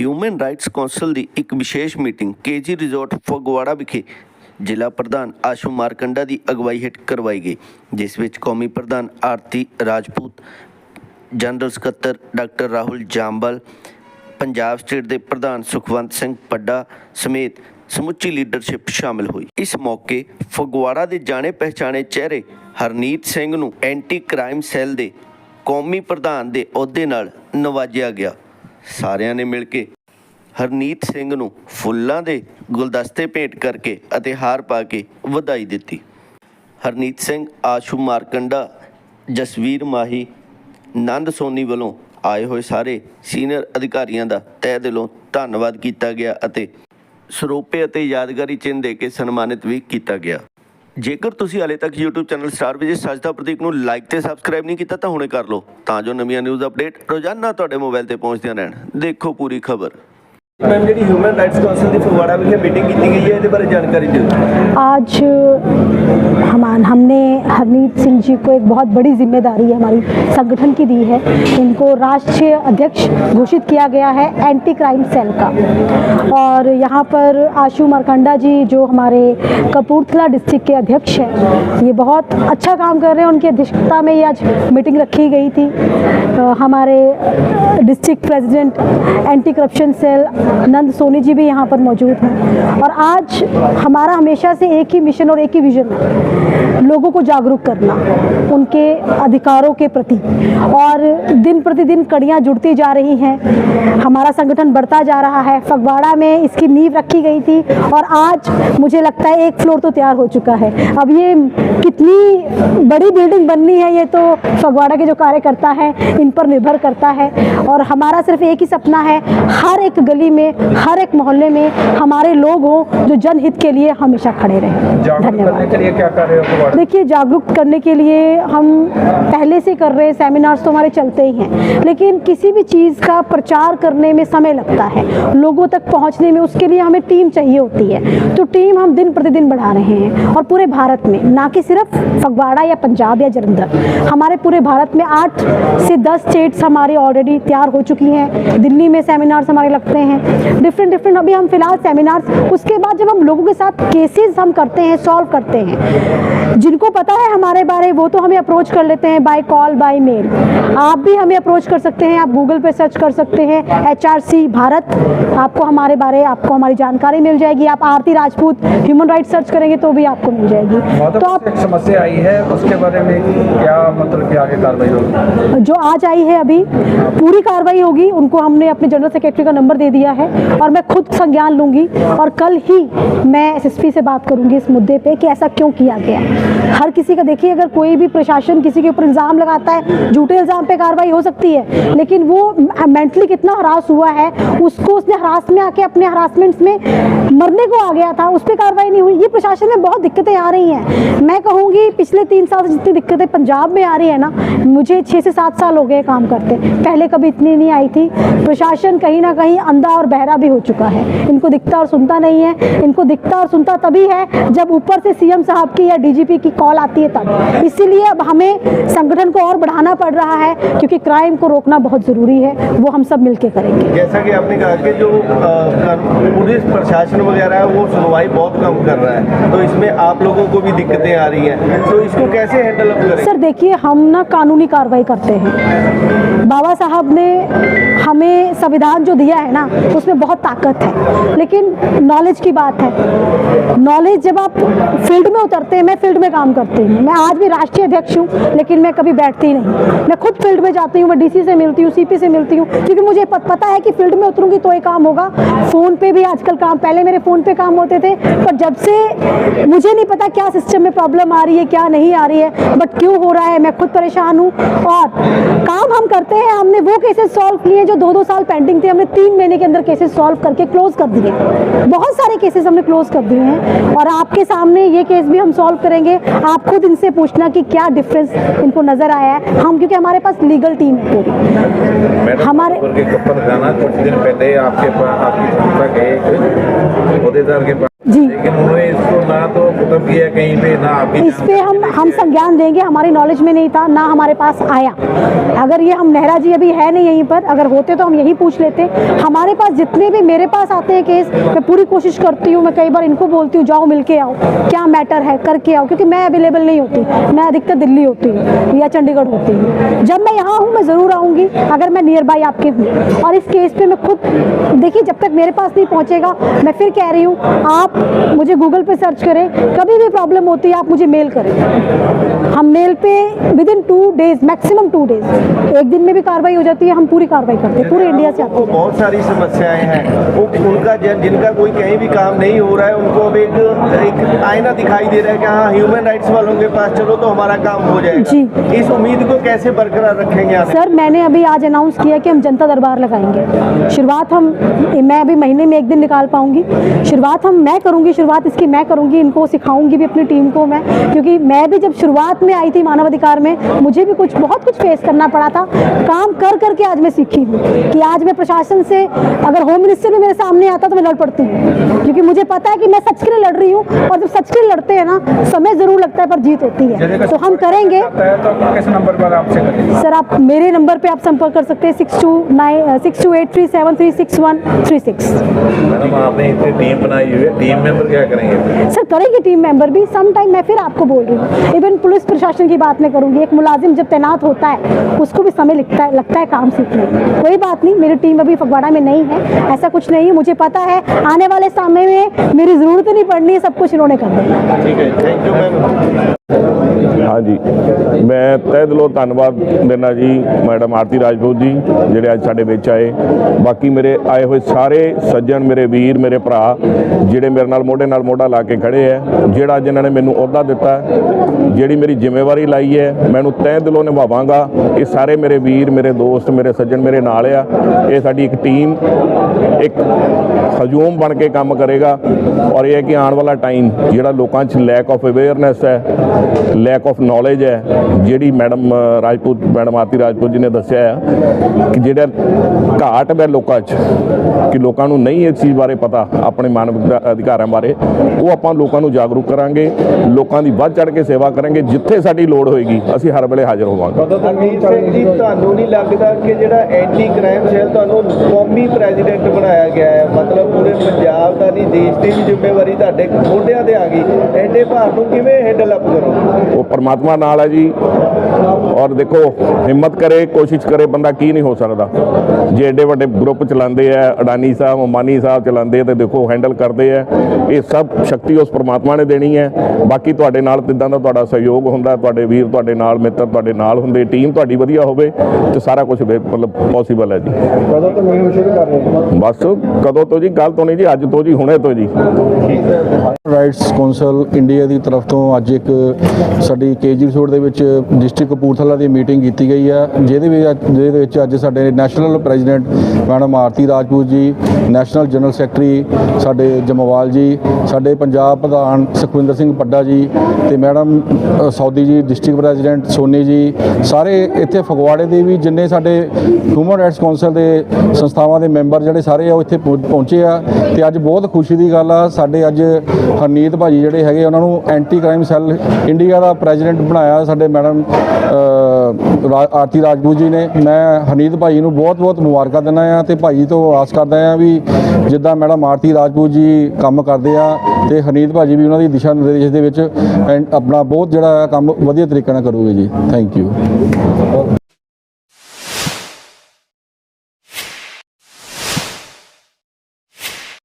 Human rights council ਦੀ ਇੱਕ ਵਿਸ਼ੇਸ਼ meeting KG resort Phagwara ਵਿਖੇ ਜ਼ਿਲ੍ਹਾ ਪ੍ਰਧਾਨ ਆਸ਼ੂ ਮਾਰਕੰਡਾ ਦੀ ਅਗਵਾਈ ਹੇਠ ਕਰਵਾਈ ਗਈ, ਜਿਸ ਵਿੱਚ ਕੌਮੀ ਪ੍ਰਧਾਨ ਆਰਤੀ ਰਾਜਪੂਤ, ਜਨਰਲ ਸਕੱਤਰ ਡਾਕਟਰ ਰਾਹੁਲ ਜਾਂਬਲ, ਪੰਜਾਬ ਸਟੇਟ ਦੇ ਪ੍ਰਧਾਨ ਸੁਖਵੰਤ ਸਿੰਘ ਪੱਡਾ ਸਮੇਤ ਸਮੁੱਚੀ ਲੀਡਰਸ਼ਿਪ ਸ਼ਾਮਿਲ ਹੋਈ। ਇਸ ਮੌਕੇ ਫਗਵਾੜਾ ਦੇ ਜਾਣੇ ਪਹਿਚਾਣੇ ਚਿਹਰੇ ਹਰਨੀਤ ਸਿੰਘ ਨੂੰ ਐਂਟੀ ਕ੍ਰਾਈਮ ਸੈੱਲ ਦੇ ਕੌਮੀ ਪ੍ਰਧਾਨ ਦੇ ਅਹੁਦੇ ਨਾਲ ਨਵਾਜਿਆ ਗਿਆ। ਸਾਰਿਆਂ ਨੇ ਮਿਲ ਕੇ ਹਰਨੀਤ ਸਿੰਘ ਨੂੰ ਫੁੱਲਾਂ ਦੇ ਗੁਲਦਸਤੇ ਭੇਂਟ ਕਰਕੇ ਅਤੇ ਹਾਰ ਪਾ ਕੇ ਵਧਾਈ ਦਿੱਤੀ। ਹਰਨੀਤ ਸਿੰਘ, ਆਸ਼ੂ ਮਾਰਕੰਡਾ, ਜਸਵੀਰ ਮਾਹੀ, ਨੰਦ ਸੋਨੀ ਵੱਲੋਂ ਆਏ ਹੋਏ ਸਾਰੇ ਸੀਨੀਅਰ ਅਧਿਕਾਰੀਆਂ ਦਾ ਤਹਿ ਦਿਲੋਂ ਧੰਨਵਾਦ ਕੀਤਾ ਗਿਆ ਅਤੇ ਸਰੋਪੇ ਅਤੇ ਯਾਦਗਾਰੀ ਚਿੰਨ੍ਹ ਦੇ ਕੇ ਸਨਮਾਨਿਤ ਵੀ ਕੀਤਾ ਗਿਆ। ਜੇਕਰ ਤੁਸੀਂ ਹਾਲੇ ਤੱਕ YouTube ਚੈਨਲ ਸਟਾਰ ਵਿਜੇ ਸੱਚ ਦਾ ਪ੍ਰਤੀਕ ਨੂੰ ਲਾਈਕ ਤੇ ਸਬਸਕ੍ਰਾਈਬ ਨਹੀਂ ਕੀਤਾ ਤਾਂ ਹੁਣੇ ਕਰ ਲਓ, ਤਾਂ ਜੋ ਨਵੀਆਂ ਨਿਊਜ਼ ਅਪਡੇਟ ਰੋਜ਼ਾਨਾ ਤੁਹਾਡੇ ਮੋਬਾਈਲ ਤੇ ਪਹੁੰਚਦੀਆਂ ਰਹਿਣ। ਦੇਖੋ ਪੂਰੀ ਖਬਰ। मैम जी ह्यूमन राइट्स काउंसिल की फगवाड़ा में मीटिंग की गई है, इस बारे जानकारी दो। आज हमने हरनीत सिंह जी को एक बहुत बड़ी जिम्मेदारी हमारी संगठन की दी है। इनको राष्ट्रीय अध्यक्ष घोषित किया गया है एंटी क्राइम सेल का। और यहाँ पर आशू मारकंडा जी जो हमारे कपूरथला डिस्ट्रिक्ट के अध्यक्ष हैं, ये बहुत अच्छा काम कर रहे हैं। उनकी अध्यक्षता में ये आज मीटिंग रखी गई थी। हमारे district president anti corruption cell Nand Soni ji भी यहाँ पर मौजूद हैं। और आज हमारा हमेशा से एक ही मिशन और एक ही विजन है, लोगों को जागरूक करना उनके अधिकारों के प्रति। और दिन प्रतिदिन कड़ियाँ जुड़ती जा रही हैं, हमारा संगठन बढ़ता जा रहा है। फगवाड़ा में इसकी नींव रखी गई थी और आज मुझे लगता है एक फ्लोर तो तैयार हो चुका है। अब ये कितनी बड़ी बिल्डिंग बननी है ये तो फगवाड़ा के जो कार्यकर्ता हैं इन पर निर्भर करता है। और हमारा सिर्फ एक ही सपना है, हर एक गली में, हर एक मोहल्ले में हमारे लोग हों जो जनहित के लिए हमेशा खड़े रहें। धन्यवाद। के लिए क्या कर रहे हो? देखिए, जागरूक करने के लिए हम पहले से कर रहे हैं, सेमिनार्स तो हमारे चलते ही हैं, लेकिन किसी भी चीज़ का प्रचार करने में समय लगता है, लोगों तक पहुंचने में उसके लिए हमें टीम चाहिए होती है। तो टीम हम दिन प्रतिदिन बढ़ा रहे हैं और पूरे भारत में, ना कि सिर्फ फगवाड़ा या पंजाब या जलंधर, हमारे पूरे भारत में 8 से 10 स्टेट्स हमारे ऑलरेडी तैयार हो चुकी हैं। दिल्ली में सेमिनार्स हमारे लगते हैं, डिफरेंट अभी हम फिलहाल सेमिनार्स, उसके बाद जब हम लोगों के साथ केसेस हम करते हैं, सॉल्व करते हैं, जिनको पता है हमारे बारे वो तो हमें अप्रोच कर लेते हैं बाय कॉल बाय मेल। आप भी हमें अप्रोच कर सकते हैं, आप गूगल पे सर्च कर सकते हैं HRC भारत, आपको हमारे बारे, आपको हमारी जानकारी मिल जाएगी। आप आरती राजपूत ह्यूमन राइट्स सर्च करेंगे तो भी आपको मिल जाएगी। तो आप एक समस्या आई है उसके बारे में क्या मतलब कि आगे कार्रवाई होगी? जो आज आई है अभी पूरी कार्रवाई होगी। उनको हमने अपने जनरल सेक्रेटरी का नंबर दे दिया है और मैं खुद संज्ञान लूंगी और कल ही मैं SSP से बात करूंगी इस मुद्दे पे कि ऐसा क्यों किया गया। हर किसी का देखिए, अगर कोई भी प्रशासन किसी के ऊपर इल्ज़ाम लगाता है, झूठे इल्ज़ाम पे कार्रवाई हो सकती है, लेकिन वो मेंटली कितना हरास हुआ है, उसको उसने हरास में आके अपने हरासमेंट्स में मरने को आ गया था, उस पर कार्रवाई नहीं हुई। ये प्रशासन में बहुत दिक्कतें आ रही हैं। मैं कहूँगी पिछले 3 साल से जितनी दिक्कतें पंजाब में आ रही है ना, मुझे 6 से 7 साल हो गए काम करते, पहले कभी इतनी नहीं आई थी। प्रशासन कहीं ना कहीं अंधा और बहरा भी हो चुका है, इनको दिखता और सुनता नहीं है। इनको दिखता और सुनता तभी है जब ऊपर से CM साहब की या DGP की कॉल आती है तब। इसीलिए अब हमें संगठन को और बढ़ाना पड़ रहा है, क्योंकि क्राइम को रोकना बहुत ज़रूरी है, वो हम सब मिलकर करेंगे। जैसा कि आपने कहा कि जो पुलिस प्रशासन वगैरह है वो सुनवाई बहुत कम कर रहा है, तो इसमें आप लोगों को भी दिक्कतें आ रही हैं, तो इसको कैसे हैंडल अप करें? सर देखिए, हम ना कानूनी कार्रवाई करते हैं। बाबा साहब ने हमें संविधान जो दिया है ना उसमें बहुत ताकत है, लेकिन नॉलेज की बात है। नॉलेज जब आप फील्ड में उतरते हैं, मैं फील्ड में काम करती हूँ, मैं आज भी राष्ट्रीय अध्यक्ष हूँ, लेकिन मैं कभी बैठती नहीं, मैं खुद फील्ड में जाती हूँ, मैं DC से मिलती हूँ, CP से मिलती हूँ, क्योंकि मुझे पता है कि फील्ड में उतरूंगी तो ये काम होगा। फ़ोन पे भी आजकल काम, पहले मेरे फ़ोन पे काम होते थे, पर जब से मुझे नहीं पता क्या सिस्टम में प्रॉब्लम आ रही है क्या नहीं आ रही है, बट क्यों हो रहा है मैं खुद परेशान हूँ। और काम हम करते हैं, हमने वो केसेस सॉल्व किए जो 2-2 साल पेंडिंग थे, हमने 3 महीने के अंदर केसेस सॉल्व करके क्लोज कर दिए। बहुत सारे केसेस हमने क्लोज कर दिए हैं और आपके सामने ये केस भी हम सॉल्व करेंगे। आप खुद इनसे पूछना कि क्या डिफरेंस इनको नजर आया है, हम, क्योंकि हमारे पास लीगल टीम है पूरी। हमारे कुछ दिन पहले आपकी संस्था के जी। लेकिन उन्होंने इसको ना तो मतलब किया कहीं पे, ना आपकी इस पे हम संज्ञान देंगे, हमारी नॉलेज में नहीं था, ना हमारे पास आया। अगर ये हम नेहरा जी अभी है नहीं यहीं पर, अगर होते तो हम यही पूछ लेते। हमारे पास जितने भी मेरे पास आते हैं केस, मैं पूरी कोशिश करती हूँ, मैं कई बार इनको बोलती हूँ जाओ मिल के आओ, क्या मैटर है करके आओ, क्योंकि मैं अवेलेबल नहीं होती, मैं अधिकतर दिल्ली होती हूँ या चंडीगढ़ होती हूँ। जब मैं यहाँ हूँ मैं ज़रूर आऊँगी अगर मैं नियर बाई आपके हूँ। और इस केस पे मैं खुद देखिए, जब तक मेरे पास नहीं पहुँचेगा, मैं फिर कह रही हूँ आप मुझे गूगल पे सर्च करें, कभी भी प्रॉब्लम होती है आप मुझे मेल करें। हम मेल पे विदिन 2 डेज, मैक्सिमम 2 डेज, एक दिन में भी कार्रवाई हो जाती है, हम पूरी कार्रवाई करते हैं, पूरे इंडिया से आते को हैं। बहुत सारी समस्याएं हैं, वो उनका जिनका कोई कहीं भी काम नहीं हो रहा है, उनको अब एक आईना दिखाई दे रहा है कि हाँ ह्यूमन राइट्स वालों के पास चलो तो हमारा काम हो जाएगा। जी। इस उम्मीद को कैसे बरकरार रखेंगे आप? सर, मैंने अभी आज अनाउंस किया कि हम जनता दरबार लगाएंगे। शुरुआत मैं अभी महीने में 1 दिन निकाल पाऊंगी। शुरुआत मैं करूंगी, शुरुआत इसकी मैं करूंगी, इनको सिखाऊंगी भी अपनी टीम को मैं, क्योंकि मैं भी जब शुरुआत में आई थी मानवाधिकार में, मुझे भी बहुत कुछ फेस करना पड़ा था। काम कर करके आज मैं सीखी हूँ कि आज मैं प्रशासन से, अगर होम मिनिस्टर भी मेरे सामने आता तो मैं लड़ पड़ती हूँ, क्योंकि मुझे पता है कि मैं सच के लिए लड़ रही हूँ। और जब सच के लिए लड़ते हैं ना, समय जरूर लगता है पर जीत होती है। तो हम करेंगे। तो किस नंबर पर आपसे करेंगे? सर, आप मेरे नंबर पे आप संपर्क कर सकते हैं 6283736136। मैडम आपने इतनी टीम बनाई हुई है, टीम मेंबर क्या करेंगे? सर, करेंगे टीम मेंबर भी सम टाइम। मैं फिर आपको बोल रही हूँ, इवन पुलिस प्रशासन की बात मैं करूंगी। एक मुलाजिम जब तैनात होता है उसको भी समय लगता है काम सीखने में। कोई बात नहीं, मेरी टीम अभी फगवाड़ा में नहीं है, ऐसा कुछ नहीं है। मुझे पता है आने वाले समय में मेरी जरूरत नहीं पड़नी है, सब कुछ इन्होंने कर देना। ठीक है, थैंक यू मैम। हाँ जी, मैं तहे दिलों धन्नवाद देना जी मैडम आरती राजपूत जी ਜਿਹੜੇ ਅੱਜ ਸਾਡੇ ਵਿੱਚ ਆਏ। ਬਾਕੀ ਮੇਰੇ ਆਏ ਹੋਏ ਸਾਰੇ ਸੱਜਣ, ਮੇਰੇ ਵੀਰ, ਮੇਰੇ ਭਰਾ ਜਿਹੜੇ ਮੇਰੇ ਨਾਲ ਮੋਢਾ ਲਾ ਕੇ ਖੜੇ ਹੈ, ਜਿਹੜਾ ਜਿਨ੍ਹਾਂ ਨੇ ਮੈਨੂੰ ਅਹੁਦਾ ਦਿੱਤਾ, ਜਿਹੜੀ ਮੇਰੀ ਜ਼ਿੰਮੇਵਾਰੀ ਲਾਈ ਹੈ, ਮੈਨੂੰ ਤਹਿ ਦਿਲੋਂ ਨਿਭਾਵਾਂਗਾ। ਇਹ ਸਾਰੇ ਮੇਰੇ ਵੀਰ, ਮੇਰੇ ਦੋਸਤ, ਮੇਰੇ ਸੱਜਣ ਮੇਰੇ ਨਾਲ ਆ। ਇਹ ਸਾਡੀ ਇੱਕ ਟੀਮ, ਇੱਕ ਹਜੂਮ ਬਣ ਕੇ ਕੰਮ ਕਰੇਗਾ। ਔਰ ਇਹ ਹੈ ਕਿ ਆਉਣ ਵਾਲਾ ਟਾਈਮ ਜਿਹੜਾ ਲੋਕਾਂ 'ਚ ਲੈਕ ਆਫ ਅਵੇਅਰਨੈਸ ਹੈ, ਲੈਕ ਆਫ ਨੌਲੇਜ ਹੈ, ਜਿਹੜੀ ਮੈਡਮ ਆਰਤੀ ਰਾਜਪੂਤ ਜੀ ਨੇ ਦੱਸਿਆ ਹੈ ਕਿ ਜਿਹੜਾ ਘਾਟ ਹੈ ਲੋਕਾਂ 'ਚ, ਕਿ ਲੋਕਾਂ ਨੂੰ ਨਹੀਂ ਇਸ ਚੀਜ਼ ਬਾਰੇ ਪਤਾ, ਆਪਣੇ ਮਾਨਵ ਅਧਿਕਾਰਾਂ ਬਾਰੇ, ਉਹ ਆਪਾਂ ਲੋਕਾਂ ਨੂੰ ਜਾਗਰੂਕ ਕਰਾਂਗੇ। ਲੋਕਾਂ ਦੀ ਵੱਧ ਚੜ੍ਹ ਕੇ ਸੇਵਾ ਕਰਾਂਗੇ। ਜਿੱਥੇ ਸਾਡੀ ਲੋੜ ਹੋਏਗੀ ਅਸੀਂ ਹਰ ਵੇਲੇ ਹਾਜ਼ਰ ਹੋਵਾਂਗੇ। ਹਰਮੀਤ ਸਿੰਘ ਜੀ, ਤੁਹਾਨੂੰ ਨਹੀਂ ਲੱਗਦਾ ਕਿ ਜਿਹੜਾ ਐਂਟੀ ਕ੍ਰਾਈਮ ਸੈੱਲ ਤੁਹਾਨੂੰ ਕੌਮੀ ਪ੍ਰੈਜ਼ੀਡੈਂਟ ਬਣਾਇਆ ਗਿਆ ਹੈ, ਮਤਲਬ ਪੂਰੇ ਪੰਜਾਬ ਦਾ ਨਹੀਂ ਦੇਸ਼ ਦੀ ਵੀ ਜ਼ਿੰਮੇਵਾਰੀ ਤੁਹਾਡੇ ਮੋਢਿਆਂ ਤੇ ਆ ਗਈ, ਐਡੇ ਭਾਰ ਨੂੰ ਕਿਵੇਂ ਹੈਂਡਲ ਅਪ ਕਰੋ? ਉਹ ਪਰਮਾਤਮਾ ਨਾਲ ਹੈ ਜੀ। ਔਰ ਦੇਖੋ, ਹਿੰਮਤ ਕਰੇ, ਕੋਸ਼ਿਸ਼ ਕਰੇ, ਬੰਦਾ ਕੀ ਨਹੀਂ ਹੋ ਸਕਦਾ। ਜੇ ਐਡੇ ਵੱਡੇ ਗਰੁੱਪ ਚਲਾਉਂਦੇ ਆ, ਅਡਾਨੀ ਸਾਹਿਬ, ਅੰਬਾਨੀ ਸਾਹਿਬ ਚਲਾਉਂਦੇ ਆ, ਤੇ ਦੇਖੋ ਹੈਂਡਲ ਕਰਦੇ ਆ। ਇਹ ਸਭ ਸ਼ਕਤੀ ਉਸ ਪਰਮਾਤਮਾ ਨੇ ਦੇਣੀ ਹੈ। ਬਾਕੀ ਤੁਹਾਡੇ ਨਾਲ ਜਿੱਦਾਂ ਦਾ ਤੁਹਾਡਾ ਸਹਿਯੋਗ ਹੁੰਦਾ, ਤੁਹਾਡੇ ਵੀਰ ਤੁਹਾਡੇ ਨਾਲ, ਮਿੱਤਰ ਤੁਹਾਡੇ ਨਾਲ ਹੁੰਦੇ, ਟੀਮ ਤੁਹਾਡੀ ਵਧੀਆ ਹੋਵੇ, ਤੇ ਸਾਰਾ ਕੁਝ ਮਤਲਬ ਪੋਸੀਬਲ ਹੈ ਜੀ। ਕਦੋਂ ਤੋਂ ਮੁਹਿੰਮ ਸ਼ੁਰੂ ਕਰ ਰਹੇ ਹੋ? ਬਸ ਕਦੋਂ ਤੋਂ ਜੀ? ਕੱਲ ਤੋਂ ਨਹੀਂ ਜੀ, ਅੱਜ ਤੋਂ ਜੀ, ਹੁਣੇ ਤੋਂ ਜੀ। ਰਾਈਟਸ ਕੌਂਸਲ ਇੰਡੀਆ ਦੀ ਤਰਫ ਤੋਂ ਅੱਜ ਇੱਕ ਸਾਡੀ ਕੇਜੀ ਰਿਸੋਰਟ ਦੇ ਵਿੱਚ ਡਿਸਟ੍ਰਿਕਟ ਕਪੂਰਥਲਾ ਦੀ ਮੀਟਿੰਗ ਕੀਤੀ ਗਈ ਹੈ, ਜਿਹਦੇ ਵਿੱਚ ਅੱਜ ਸਾਡੇ ਨੈਸ਼ਨਲ ਪ੍ਰੈਜ਼ੀਡੈਂਟ ਮੈਡਮ ਆਰਤੀ ਰਾਜਪੂਤ ਜੀ, ਨੈਸ਼ਨਲ ਜਨਰਲ ਸੈਕਟਰੀ ਸਾਡੇ ਜਮਵਾਲ ਜੀ, ਸਾਡੇ ਪੰਜਾਬ ਪ੍ਰਧਾਨ ਸੁਖਵਿੰਦਰ ਸਿੰਘ ਪੱਡਾ ਜੀ, ਤੇ ਮੈਡਮ ਸੌਦੀ ਜੀ, ਡਿਸਟ੍ਰਿਕਟ ਪ੍ਰੈਜ਼ੀਡੈਂਟ ਸੋਨੀ ਜੀ, ਸਾਰੇ ਇੱਥੇ ਫਗਵਾੜੇ ਦੇ ਵੀ ਜਿੰਨੇ ਸਾਡੇ ਹਿਊਮਨ ਰਾਈਟਸ ਕੌਂਸਲ ਦੇ ਸੰਸਥਾਵਾਂ ਦੇ ਮੈਂਬਰ ਜਿਹੜੇ ਸਾਰੇ ਆ ਉਹ ਇੱਥੇ ਪਹੁੰਚੇ ਆ। ਤੇ ਅੱਜ ਬਹੁਤ ਖੁਸ਼ੀ ਦੀ ਗੱਲ ਆ, ਸਾਡੇ ਅੱਜ ਹਰਨੀਤ ਭਾਜੀ ਜਿਹੜੇ ਹੈਗੇ ਉਹਨਾਂ ਨੂੰ ਐਂਟੀ ਕ੍ਰਾਈਮ ਸੈੱਲ ਇੰਡੀਆ ਦਾ ਪ੍ਰੈਜ਼ੀਡੈਂਟ ਬਣਾਇਆ ਸਾਡੇ ਮੈਡਮ ਆਰਤੀ ਰਾਜਪੂਤ ਜੀ ਨੇ। ਮੈਂ ਹਰਨੀਤ ਭਾਜੀ ਨੂੰ ਬਹੁਤ ਮੁਬਾਰਕਾਂ ਦਿੰਦਾ ਆ, ਤੇ ਭਾਜੀ ਤੋਂ ਆਸ ਕਰਦਾ ਆ ਵੀ ਜਿੱਦਾਂ ਮੈਡਮ ਆਰਤੀ ਰਾਜਪੂਤ ਜੀ ਕੰਮ ਕਰਦੇ ਆ, ਤੇ ਹਰਨੀਤ ਭਾਜੀ ਵੀ ਉਹਨਾਂ ਦੀ ਦਿਸ਼ਾ ਨਿਰਦੇਸ਼ ਦੇ ਵਿੱਚ ਆਪਣਾ ਬਹੁਤ ਜਿਹੜਾ ਕੰਮ ਵਧੀਆ ਤਰੀਕੇ ਨਾਲ ਕਰੂਗੇ ਜੀ। Thank you.